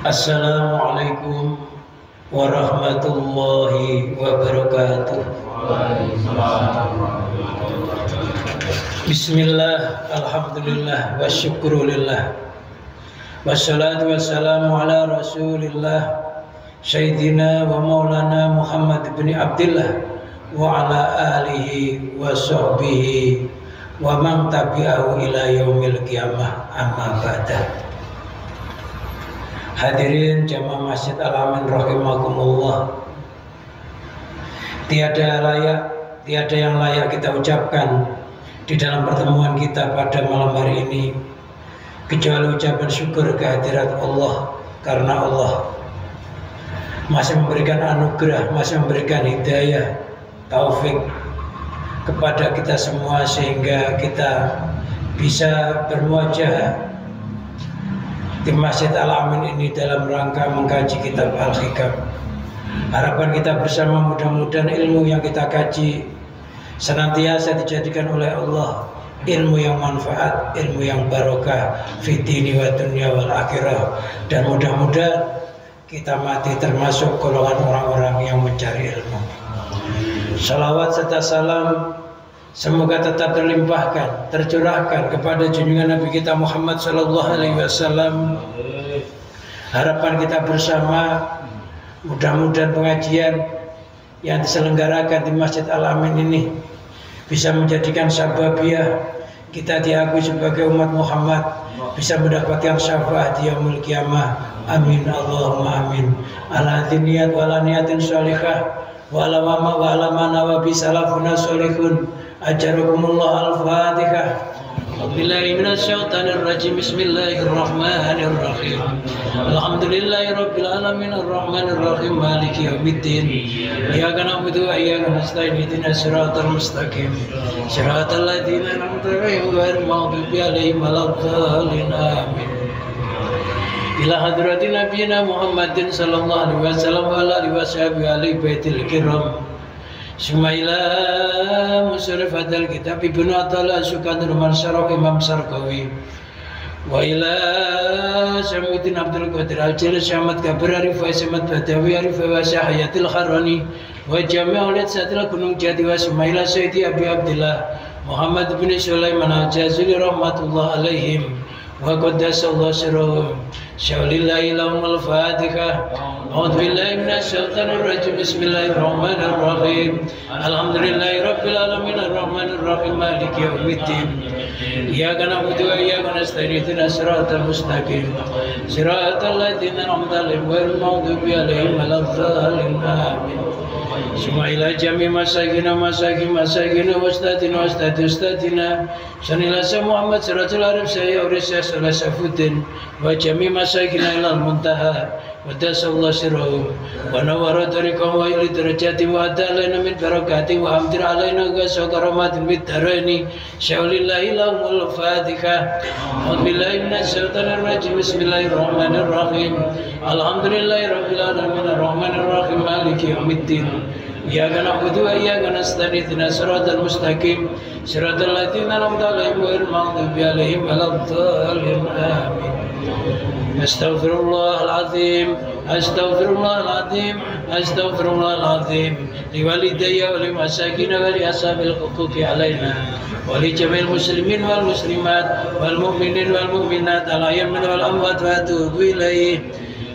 Assalamualaikum warahmatullahi wabarakatuh. Bismillah, alhamdulillah, wa syukurulillah, wassalatu wassalamu ala rasulillah Sayyidina wa maulana Muhammad bin Abdillah wa ala alihi wa sahbihi wa man tabi'ahu ila yaumil qiyamah, amma ba'da. Hadirin jamaah Masjid Al-Amin rahimakumullah. Tiada yang layak kita ucapkan di dalam pertemuan kita pada malam hari ini kecuali ucapan syukur kehadirat Allah, karena Allah masih memberikan anugerah, masih memberikan hidayah, taufik kepada kita semua sehingga kita bisa bermuajah di Masjid Al-Amin ini dalam rangka mengkaji kitab Al-Hikam. Harapan kita bersama mudah-mudahan ilmu yang kita kaji senantiasa dijadikan oleh Allah ilmu yang manfaat, ilmu yang barokah fid dini wa dunya wal akhirah, dan mudah-mudahan kita mati termasuk golongan orang-orang yang mencari ilmu. Salawat serta salam semoga tetap terlimpahkan, tercurahkan kepada junjungan Nabi kita Muhammad sallallahu alaihi wasallam. Harapan kita bersama mudah-mudahan pengajian yang diselenggarakan di Masjid Al-Amin ini bisa menjadikan sababiyah kita diakui sebagai umat Muhammad, bisa mendapatkan syafaat di yaumul qiyamah. Amin Allahumma amin. Ala niyat wa ala niyatin sholihah wa ala ma nawa bi salafuna sholihun. Ajarukumullah al-Fatihah. Billahi minasyaitonir rajim. Bismillahirrahmanirrahim. Alhamdulillahi rabbil alamin arrahmanir rahim maliki yaumiddin. Iyyaka na'budu wa iyyaka nasta'in ihdinas siratal mustaqim. Siratal ladzina an'amta 'alaihim ghairil maghdubi 'alaihim waladdallin. Amin. Ila hadratin nabiyina Muhammadin sallallahu alaihi wasallam wa ala alihi washabihi ahli baitil kiram. Sumaila musyrifat al-kitab Ibnu Attallah Sukan Ruman Syarok Imam Sarkawi wa ila Syamudin Abdul Qadir Al-Jil Syamad Kabir Arif wa Syamad Badawi Arif wa Syahayatil Kharani wa Jami' Aulad Satil Gunung Jati wa Sumaila Sayyidi Abi Abdillah Muhammad bin Sulaiman Al-Jazuli rahmatullah alaihim wa qaddasallahu sirrahum. Syaulillahi lahumul Fatihah. A'udzu billahi minasyaitonir rajim. Bismillahirrahmanirrahim. Alhamdulillahi rabbil alamin arrahmanir rahim maliki yaumiddin. Iyyaka na'budu wa iyyaka nasta'in ihdinas siratal mustaqim. Siratal ladzina an'amta 'alaihim ghairil maghdubi 'alaihim waladdallin. Amin. Suma ila jami masakina wastadina sanila sa Muhammad siratul arif saya urisa salah safutin wa jami masakina ilal muntaha wa dasallahu sirahum wa nawara tariqahum wa ili darajati wa adalaina min barakati wa amtir alaina gasa karamatin bid darani syaulillahi lahumul Fatihah. A'udzubillahi minasyaitonir rajim. Bismillahirrahmanirrahim. Alhamdulillahi rabbil alamin arrahmanir rahim maliki yaumiddin. Iyyaka na'budu wa iyyaka nasta'in ihdinas siratal mustaqim siratal ladzina an'amta 'alaihim ghairil maghdubi 'alaihim waladdallin. Amin. Astaghfirullahaladzim, astaghfirullahaladzim, astaghfirullahaladzim li walidayya wa li masakin wa li ashabil huquqi alaina wa li jami'il muslimin wal muslimat wal mu'minin wal mu'minat al ahya'i wal amwat wa atubu ilaihi.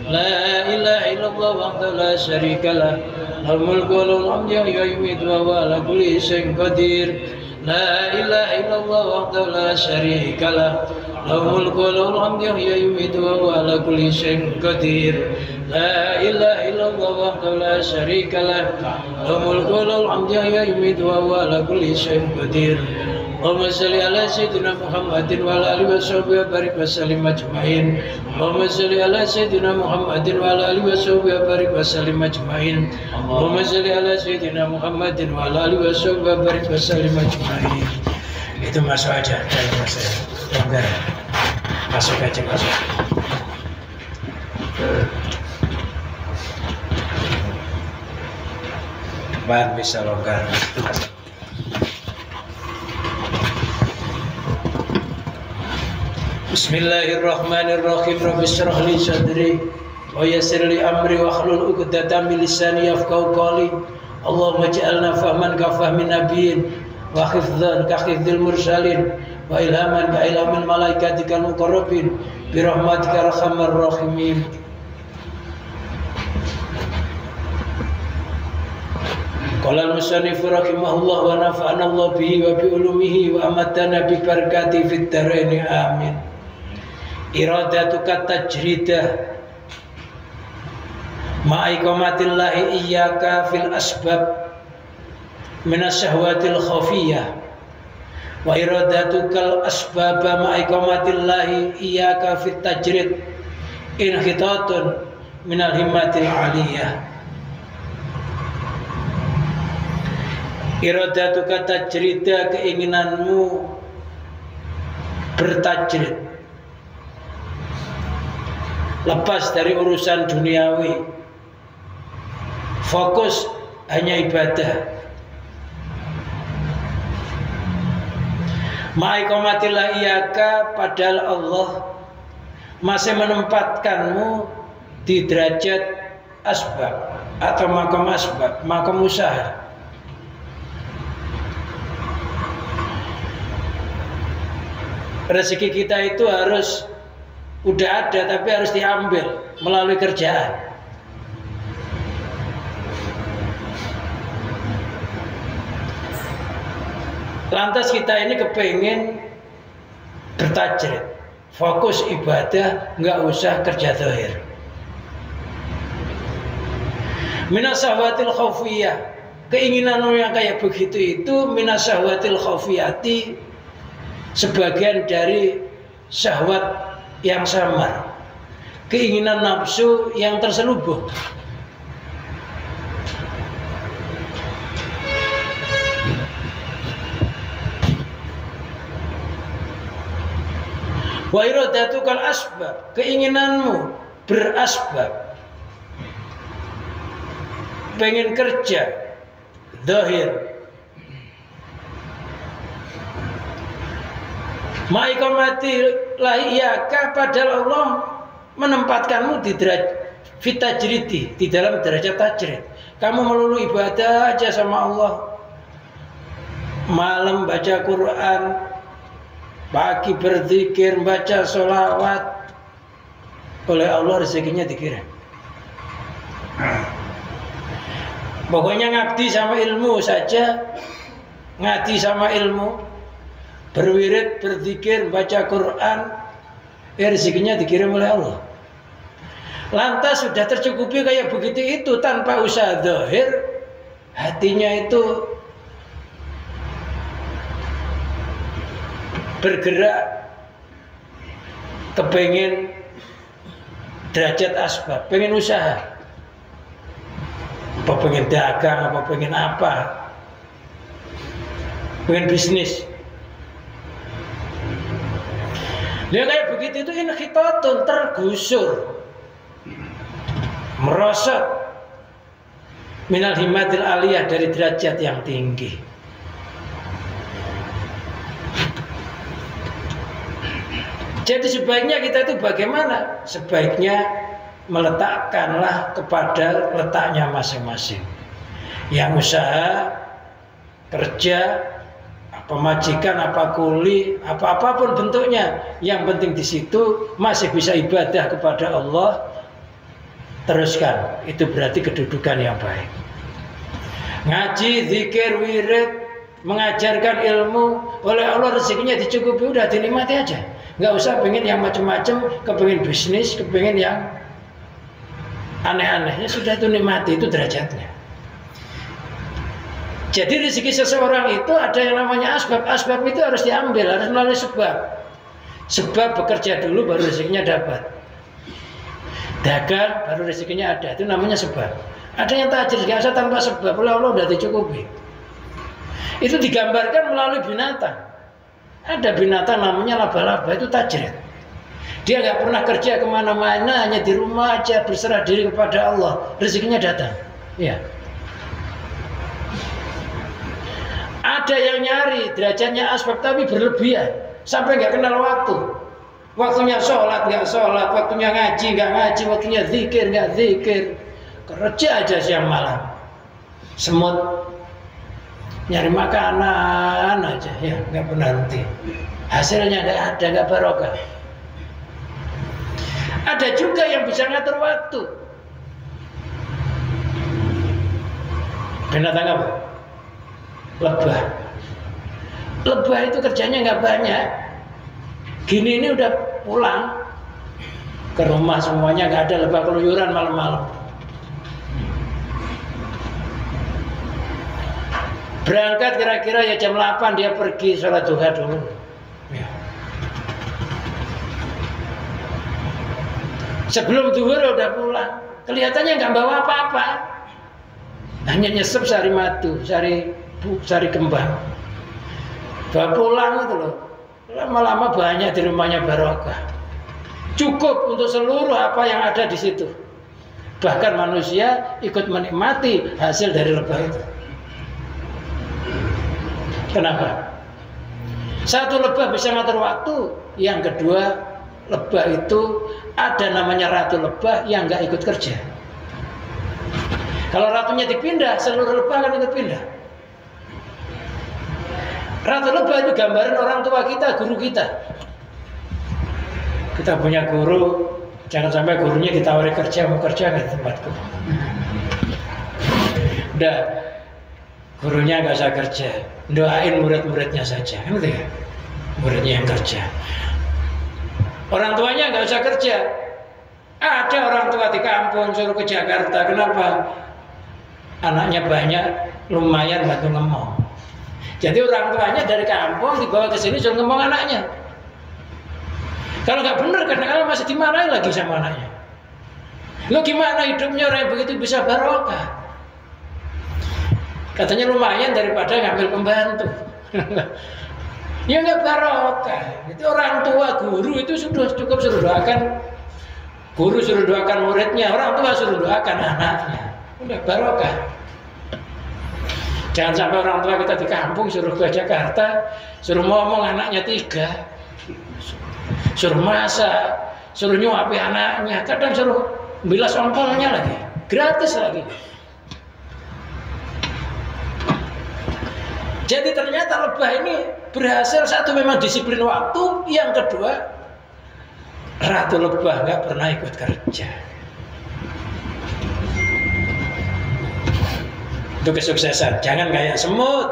La ilaha illallah wahdahu la syarika lah, lahul mulku wa lahul hamdu wa yumiitu wa huwa ala kulli syai'in qadir. La ilaha illallah wahdahu la syarika lah, lahul mulku wa lahul hamdu wa yumiitu wa huwa ala kulli syai'in qadir. La ilaha illallah wahdahu la syarika lah, lahul mulku wa lahul hamdu wa yumiitu wa huwa ala kulli syai'in qadir. Allahumma shalli ala sayyidina Muhammadin wa ala alihi wa sahbihi wa barik wa sallim ajma'in. Allahumma shalli ala sayyidina Muhammadin wa ala alihi wa sahbihi wa barik wa sallim ajma'in. Allahumma shalli ala sayyidina Muhammadin wa ala alihi wa sahbihi wa barik wa sallim ajma'in. Itu masuk aja, dari masuk longgar. Masuk aja, masuk. Ban bisa longgar. Bismillahirrahmanirrahim. Rabbi shrah li sadri wa yassir li amri wa hlul 'uqdatam min lisani yafqahu qawli. Allahumma ij'alna fahman ka fahmin nabiyyin wa hifdzan ka hifdzil mursalin wa ilhaman ka ilhamil malaikatikal muqarrabin bi rahmatika arhamar rahimin. Qala al-musannif rahimahullah wa nafa'ana Allah bihi wa bi ulumihi wa amatana bi barakati fid dharain amin. Iradatuka tajridah ma'iqamatillahi iyyaka fil asbab minas syahwatil khafiyah wa iradatukal asbaba ma'iqamatillahi iyyaka fit tajrid inhitatun minal himmatil aliyah. Iradatuka tajrida, keinginanmu bertajrid, lepas dari urusan duniawi, fokus hanya ibadah. Ma'iqamatillah iyaka, padahal Allah masih menempatkanmu di derajat asbab atau makam asbab, makam usaha. Rezeki kita itu harus udah ada, tapi harus diambil melalui kerjaan. Lantas kita ini kepengen bertajrid, fokus ibadah, nggak usah kerja zahir. Minas syahwatil khafiyah, keinginan yang kayak begitu itu minas syahwatil khafiyati, sebagian dari syahwat yang samar, keinginan nafsu yang terselubung. Wa iradatukal asbab, keinginanmu berasbab, pengen kerja zahir. Ma'iqamatillahi iyaka, padahal Allah menempatkanmu di derajat fitajridi, di dalam derajat tajrid. Kamu melulu ibadah aja sama Allah, malam baca Quran, pagi berzikir, baca sholawat, oleh Allah rezekinya dikirim. Pokoknya ngabdi sama ilmu saja, ngadi sama ilmu, berwirid, berzikir, baca Quran, rezekinya dikirim oleh Allah. Lantas sudah tercukupi kayak begitu itu tanpa usaha zahir, hatinya itu bergerak kepengen derajat asbab, pengen usaha, apa pengen dagang, apa pengen apa, pengen bisnis. Dia kayak begitu itu inhitatun, tergusur, merosot minal himmatil aliyah, dari derajat yang tinggi. Jadi sebaiknya kita itu bagaimana? Sebaiknya meletakkanlah kepada letaknya masing-masing. Yang usaha, kerja, pemajikan, apa kuli, apapun bentuknya, yang penting di situ masih bisa ibadah kepada Allah, teruskan. Itu berarti kedudukan yang baik. Ngaji, zikir, wirid, mengajarkan ilmu, oleh Allah rezekinya dicukupi, udah dinikmati aja. Nggak usah pengen yang macam-macam, kepengen bisnis, kepengen yang aneh-anehnya, sudah itu nikmati, itu derajatnya. Jadi rezeki seseorang itu ada yang namanya asbab. Asbab itu harus diambil, harus melalui sebab. Sebab bekerja dulu baru rezekinya dapat. Dagang baru rezekinya ada, itu namanya sebab. Ada yang tajir biasa tanpa sebab, oleh Allah sudah dicukupi. Itu digambarkan melalui binatang. Ada binatang namanya laba-laba, itu tajir. Dia nggak pernah kerja kemana-mana, hanya di rumah aja berserah diri kepada Allah, rezekinya datang. Ya. Ada yang nyari derajatnya asbab tapi berlebihan sampai nggak kenal waktu. Waktunya sholat nggak sholat, waktunya ngaji nggak ngaji, waktunya zikir nggak zikir, kerja aja siang malam, semut nyari makanan aja, ya nggak berhenti. Hasilnya nggak ada, nggak barokah. Ada juga yang bisa ngatur waktu. Binatang apa? Lebah. Lebah itu kerjanya nggak banyak. Gini ini udah pulang ke rumah semuanya, nggak ada lebah keluyuran malam-malam. Berangkat kira-kira ya jam 8 dia pergi sholat duha dulu. Ya. Sebelum duhur udah pulang. Kelihatannya nggak bawa apa-apa. Hanya nyesep sari madu, sari kembang. Bawa pulang itu loh. Lama-lama banyak di rumahnya barokah. Cukup untuk seluruh apa yang ada di situ. Bahkan manusia ikut menikmati hasil dari lebah itu. Kenapa? Satu, lebah bisa ngatur waktu. Yang kedua, lebah itu ada namanya ratu lebah yang nggak ikut kerja. Kalau ratunya dipindah, seluruh lebah akan ikut pindah. Ratu lebah itu gambaran orang tua kita, guru kita. Kita punya guru, jangan sampai gurunya ditawari kerja, mau kerja nggak di tempatku. Udah, gurunya nggak usah kerja, doain murid-muridnya saja, kan gitu ya? Muridnya yang kerja. Orang tuanya nggak usah kerja. Ada orang tua di kampung suruh ke Jakarta, kenapa? Anaknya banyak, lumayan bantu ngomong. Jadi orang tuanya dari kampung dibawa ke sini suruh ngomong anaknya. Kalau nggak benar, kadang-kadang masih dimarahin lagi sama anaknya. Lo gimana hidupnya orang yang begitu bisa barokah? Katanya lumayan daripada ngambil pembantu. Ya nggak barokah. Itu orang tua guru itu sudah cukup suruh doakan. Guru suruh doakan muridnya, orang tua suruh doakan anaknya. Udah barokah. Jangan sampai orang tua kita di kampung suruh ke Jakarta, suruh ngomong anaknya 3, suruh masak, suruh nyuapi anaknya, kadang suruh bilas ongkolnya lagi, gratis lagi. Jadi ternyata lebah ini berhasil, satu memang disiplin waktu, yang kedua ratu lebah nggak pernah ikut kerja. Itu kesuksesan. Jangan kayak semut.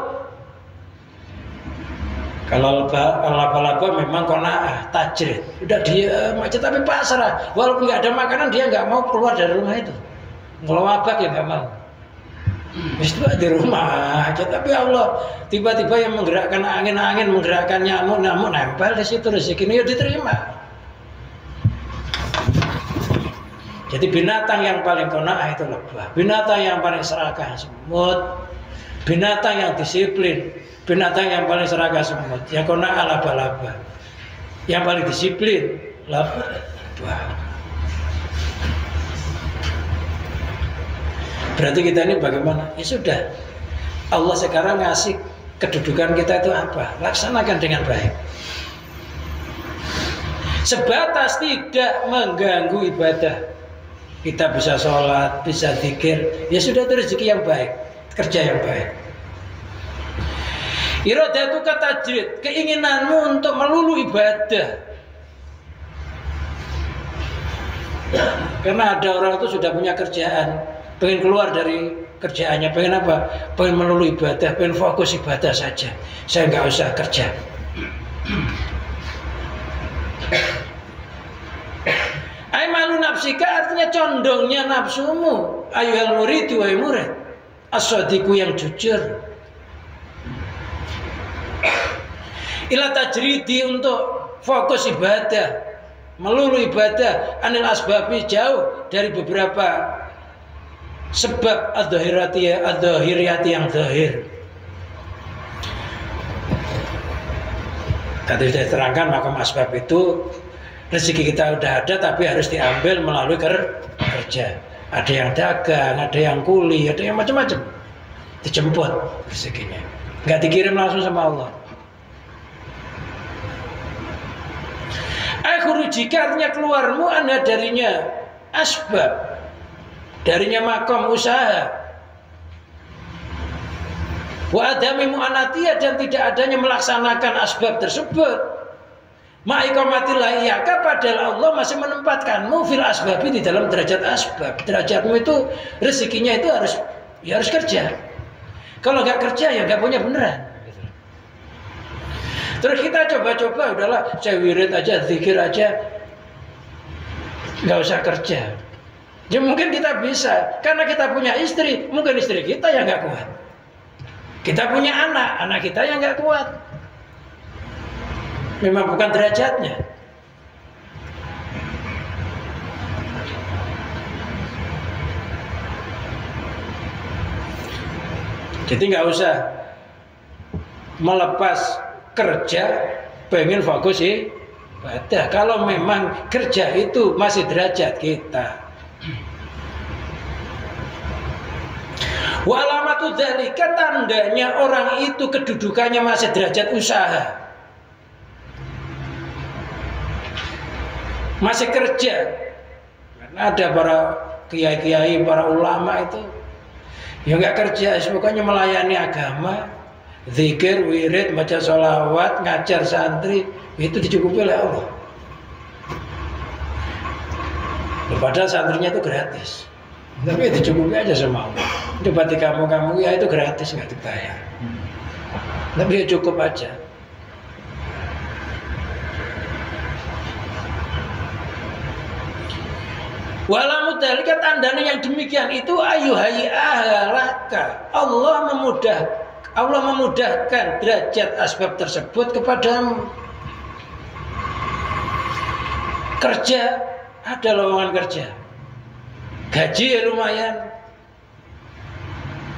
Kalau laba-laba memang qanaah, tajrid, udah diam aja tapi pasrah. Walaupun nggak ada makanan dia nggak mau keluar dari rumah itu. Ngelawabak ya nggak mau. Itu di rumah aja, tapi Allah tiba-tiba yang menggerakkan angin-angin, menggerakkan nyamuk-nyamuk nempel di situ, rezekinya ya diterima. Jadi binatang yang paling qanaah itu lebah, binatang yang paling serakah semut, binatang yang disiplin, binatang yang paling serakah semut, yang qanaah laba-laba, yang paling disiplin lebah. Berarti kita ini bagaimana? Ya sudah, Allah sekarang ngasih kedudukan kita itu apa? Laksanakan dengan baik. Sebatas tidak mengganggu ibadah. Kita bisa sholat, bisa zikir, ya sudah, itu rezeki yang baik, kerja yang baik. Iradatu tajrid, keinginanmu untuk melulu ibadah. Karena ada orang itu sudah punya kerjaan, pengen keluar dari kerjaannya, pengen apa? Pengen melulu ibadah, pengen fokus ibadah saja. Saya nggak usah kerja. Aimalu nafsika artinya condongnya nafsumu. Ayuhal murid, wahai murid, as-shadiqu yang jujur. Ila tajridi, untuk fokus ibadah, melulu ibadah, anil asbabi, jauh dari beberapa sebab ad-dhahiriyati yang zahir. Tadi sudah terangkan makom asbab itu rezeki kita udah ada tapi harus diambil melalui kerja. Ada yang dagang, ada yang kuli, ada yang macam-macam. Dijemput rezekinya. Nggak dikirim langsung sama Allah. Akhrujika artinya keluarmu anda darinya asbab, darinya makom usaha. Wa adami mu'anatiyah dan tidak adanya melaksanakan asbab tersebut. Ma'iqamatillah iyaka padahal Allah masih menempatkanmu fil asbabi di dalam derajat asbab. Derajatmu itu rezekinya itu harus kerja. Kalau nggak kerja ya nggak punya beneran. Terus kita coba-coba udahlah saya wirid aja, zikir aja, nggak usah kerja. Ya mungkin kita bisa karena kita punya istri, mungkin istri kita yang nggak kuat. Kita punya anak kita yang nggak kuat. Memang bukan derajatnya. Jadi nggak usah melepas kerja pengen fokus ibadah. Kalau memang kerja itu masih derajat kita. Wa alamatu dzalika tandanya orang itu kedudukannya masih derajat usaha. Masih kerja. Karena ada para kiai-kiai, para ulama itu yang nggak kerja, pokoknya melayani agama, zikir, wirid, baca sholawat, ngajar santri, itu dicukupi oleh Allah. Padahal santrinya itu gratis, tapi dicukupi aja sama Allah. Coba di kamu ya itu gratis, nggak dibayar, tapi ya cukup aja. Walamu dalika tandanya yang demikian itu ayuhai ahlaka. Allah memudahkan derajat asbab tersebut kepadamu. Kerja, ada lowongan kerja, gaji lumayan.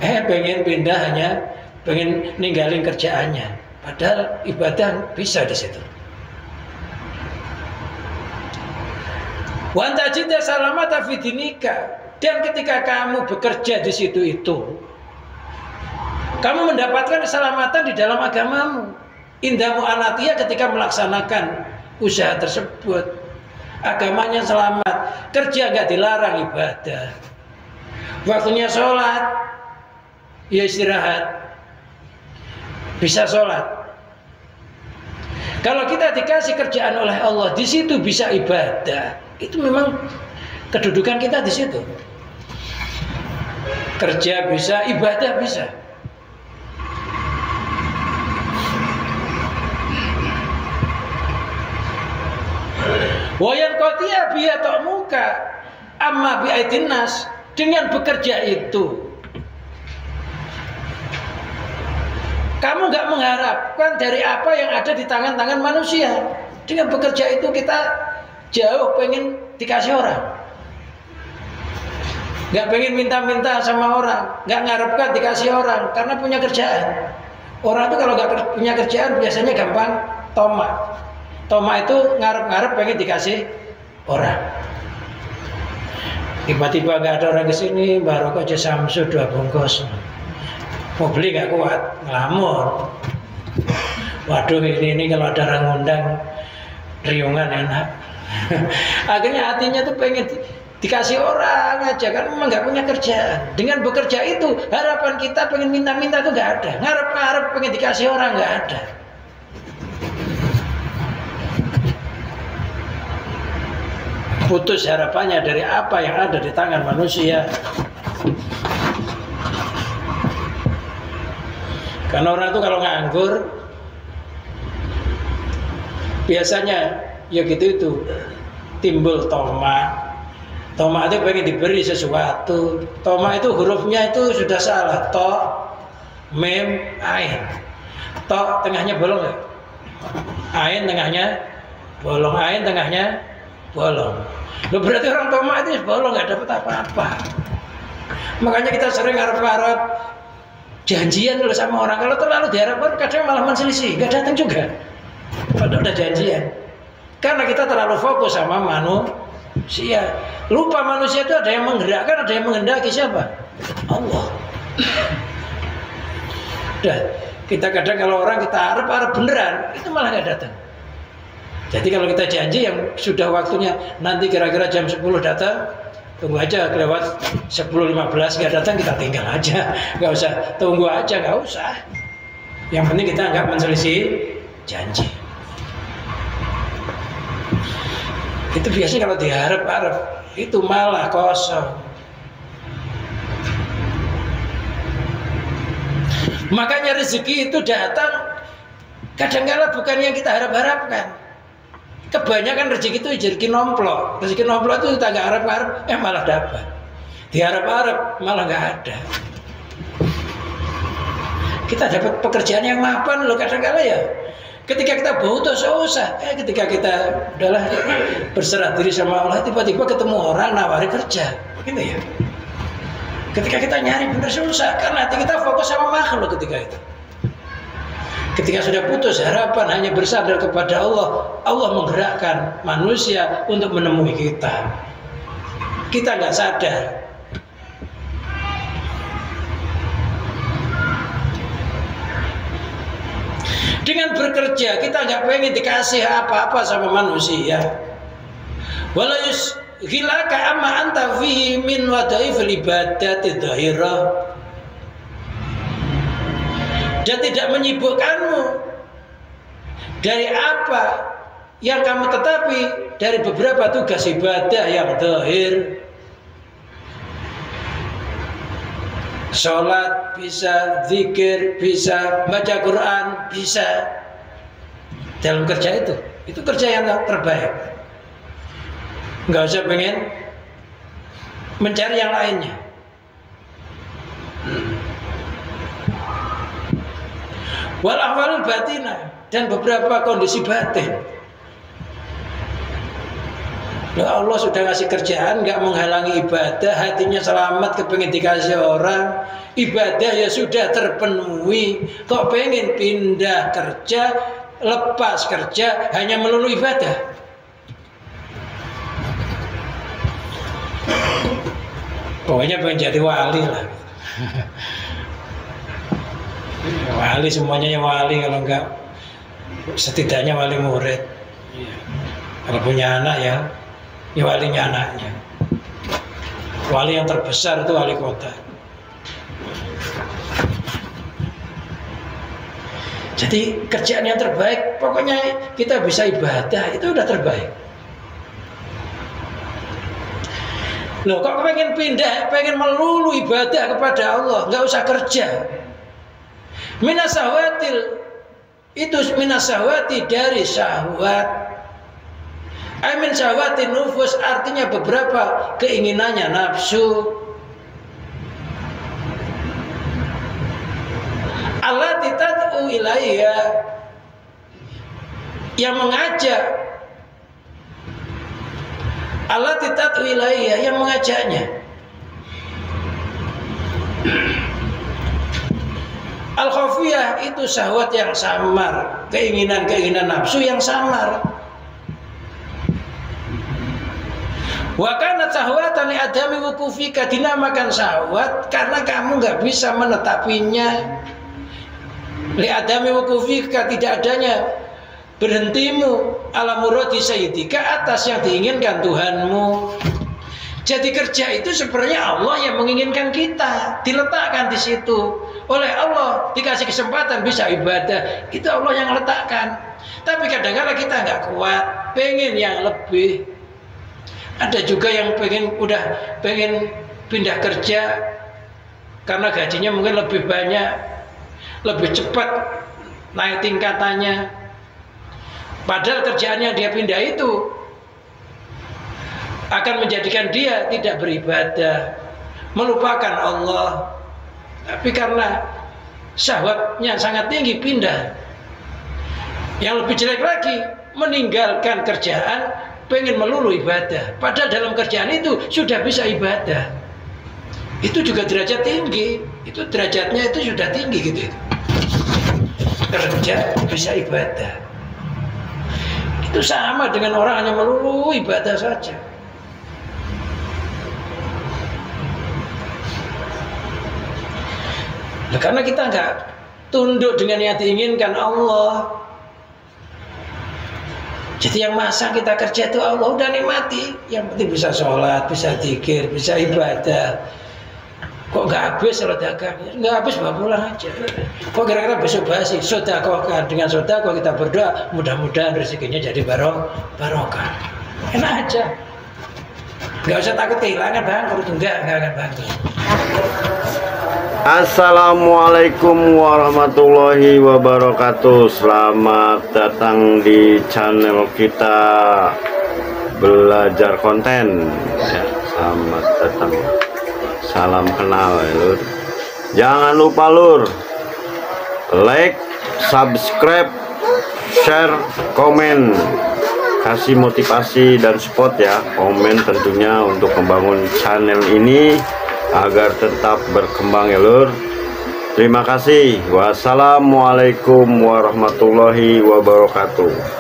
Pengen pindah hanya pengen ninggalin kerjaannya, padahal ibadah bisa di situ. Wa anta jidda salamata fi dinika, dan ketika kamu bekerja di situ itu kamu mendapatkan keselamatan di dalam agamamu. Indamu anatiyah ketika melaksanakan usaha tersebut, agamanya selamat, kerja nggak dilarang, ibadah. Waktunya sholat, ya istirahat, bisa sholat. Kalau kita dikasih kerjaan oleh Allah, di situ bisa ibadah. Itu memang kedudukan kita di situ. Kerja bisa, ibadah bisa. Wayan qatiya biya ta'muka amma bi'aitin nas, dengan bekerja itu kamu nggak mengharapkan dari apa yang ada di tangan-tangan manusia. Dengan bekerja itu kita jauh pengen dikasih orang, nggak pengen minta-minta sama orang, nggak ngarepkan dikasih orang karena punya kerjaan. Orang itu kalau nggak punya kerjaan biasanya gampang tomak. Tomak itu ngarep-ngarep pengen dikasih orang. Tiba-tiba nggak ada orang kesini, baru aja Samsu 2 bungkus. Mau beli nggak kuat, ngelamur. Waduh ini kalau ada orang ngundang riungan enak. Akhirnya hatinya tuh pengen dikasih orang aja, kan memang nggak punya kerjaan. Dengan bekerja itu harapan kita pengen minta-minta tuh nggak ada, ngarep-ngarep pengen dikasih orang nggak ada. Putus harapannya dari apa yang ada di tangan manusia. Karena orang itu kalau nganggur biasanya ya gitu itu timbul tomak. Tomak itu pengen diberi sesuatu. Tomak itu hurufnya itu sudah salah. To, mem, ain. To tengahnya bolong ya? Ain tengahnya bolong. Ain tengahnya bolong. Loh, berarti orang tomak itu bolong, nggak dapat apa-apa. Makanya kita sering ngarep-ngarep janjian dulu sama orang. Kalau terlalu diharapkan kadang malah menselisih, nggak datang juga. Padahal udah janjian. Karena kita terlalu fokus sama manusia. Lupa manusia itu ada yang menggerakkan, ada yang menghendaki. Siapa? Allah. Udah, kita kadang kalau orang kita harap beneran, itu malah nggak datang. Jadi kalau kita janji yang sudah waktunya nanti kira-kira jam 10 datang, tunggu aja lewat 10.15 nggak datang, kita tinggal aja, nggak usah tunggu aja, nggak usah. Yang penting kita nggak menselisih janji. Itu biasanya kalau diharap-harap itu malah kosong. Makanya rezeki itu datang kadang-kala bukan yang kita harap-harapkan. Kebanyakan rezeki itu rezeki nomplok. Rezeki nomplok itu kita nggak harap-harap, malah dapat. Diharap-harap malah nggak ada. Kita dapat pekerjaan yang mapan loh kadang-kala ya. Ketika kita butuh susah, ketika kita udahlah berserah diri sama Allah, tiba-tiba ketemu orang nawari kerja, gitu ya. Ketika kita nyari bener susah, karena hati kita fokus sama makhluk ketika itu. Ketika sudah putus harapan hanya bersandar kepada Allah, Allah menggerakkan manusia untuk menemui kita. Kita nggak sadar. Dengan bekerja kita nggak pengen dikasih apa-apa sama manusia. Walayus hilaka amma anta fihi min wadaifil ibadati dhahirah. Dan tidak menyibukkanmu dari apa yang kamu tetapi dari beberapa tugas ibadah yang zahir. Sholat bisa, zikir bisa, baca Quran bisa. Dalam kerja itu kerja yang terbaik. Nggak usah pengen mencari yang lainnya. Wal ahwalul batinah, dan beberapa kondisi batin. Allah sudah ngasih kerjaan, nggak menghalangi ibadah, hatinya selamat, kepengen dikasih orang, ibadah ya sudah terpenuhi, kok pengen pindah kerja, lepas kerja hanya melulu ibadah. Pokoknya pengen jadi wali lah. Wali semuanya yang wali, kalau enggak setidaknya wali murid. Kalau punya anak ya walinya anaknya. Wali yang terbesar itu wali kota. Jadi kerjaan yang terbaik, pokoknya kita bisa ibadah itu udah terbaik. Loh kok pengen pindah, pengen melulu ibadah kepada Allah, nggak usah kerja. Minasahwatil itu minasahwati dari syahwat. Amin syahwati nufus artinya beberapa keinginannya nafsu. Allah tad'u ilaiha, yang mengajak. Allah tad'u ilaiha, yang mengajaknya. Al-khafiyah itu syahwat yang samar, keinginan-keinginan nafsu yang samar. Wa kanat syahwatan li adami wukufika, dinamakan syahwat karena kamu nggak bisa menetapinya. Li adami wukufika, tidak adanya berhentimu ala muradi sayyidika, atas yang diinginkan Tuhanmu. Jadi kerja itu sebenarnya Allah yang menginginkan kita, diletakkan di situ. Oleh Allah dikasih kesempatan bisa ibadah, itu Allah yang letakkan. Tapi kadang-kadang kita nggak kuat, pengen yang lebih. Ada juga yang pengen pindah kerja karena gajinya mungkin lebih banyak, lebih cepat naik tingkatannya. Padahal kerjaan yang dia pindah itu akan menjadikan dia tidak beribadah, melupakan Allah. Tapi karena syahwatnya sangat tinggi pindah. Yang lebih jelek lagi, meninggalkan kerjaan, pengen melulu ibadah. Padahal dalam kerjaan itu sudah bisa ibadah. Itu juga derajat tinggi. Itu derajatnya itu sudah tinggi gitu. Kerja bisa ibadah. Itu sama dengan orang hanya melulu ibadah saja. Nah, karena kita nggak tunduk dengan yang diinginkan Allah. Jadi yang masa kita kerja itu Allah udah nikmati. Yang penting bisa sholat, bisa zikir, bisa ibadah. Kok nggak habis kalau dagang? Nggak habis, bawa pulang aja. Kok kira-kira besok basi? Sedekahkan, dengan sedekah kita berdoa, mudah-mudahan rezekinya jadi barokah. Enak aja. Nggak usah takut kehilangan bangkrut, nggak akan bangkrut. Assalamualaikum warahmatullahi wabarakatuh. Selamat datang di channel kita Belajar Konten ya. Selamat datang. Salam kenal ya, Lur. Jangan lupa Lur, like, subscribe, share, komen, kasih motivasi dan support ya. Komen tentunya untuk membangun channel ini agar tetap berkembang ya Lur. Terima kasih. Wassalamualaikum warahmatullahi wabarakatuh.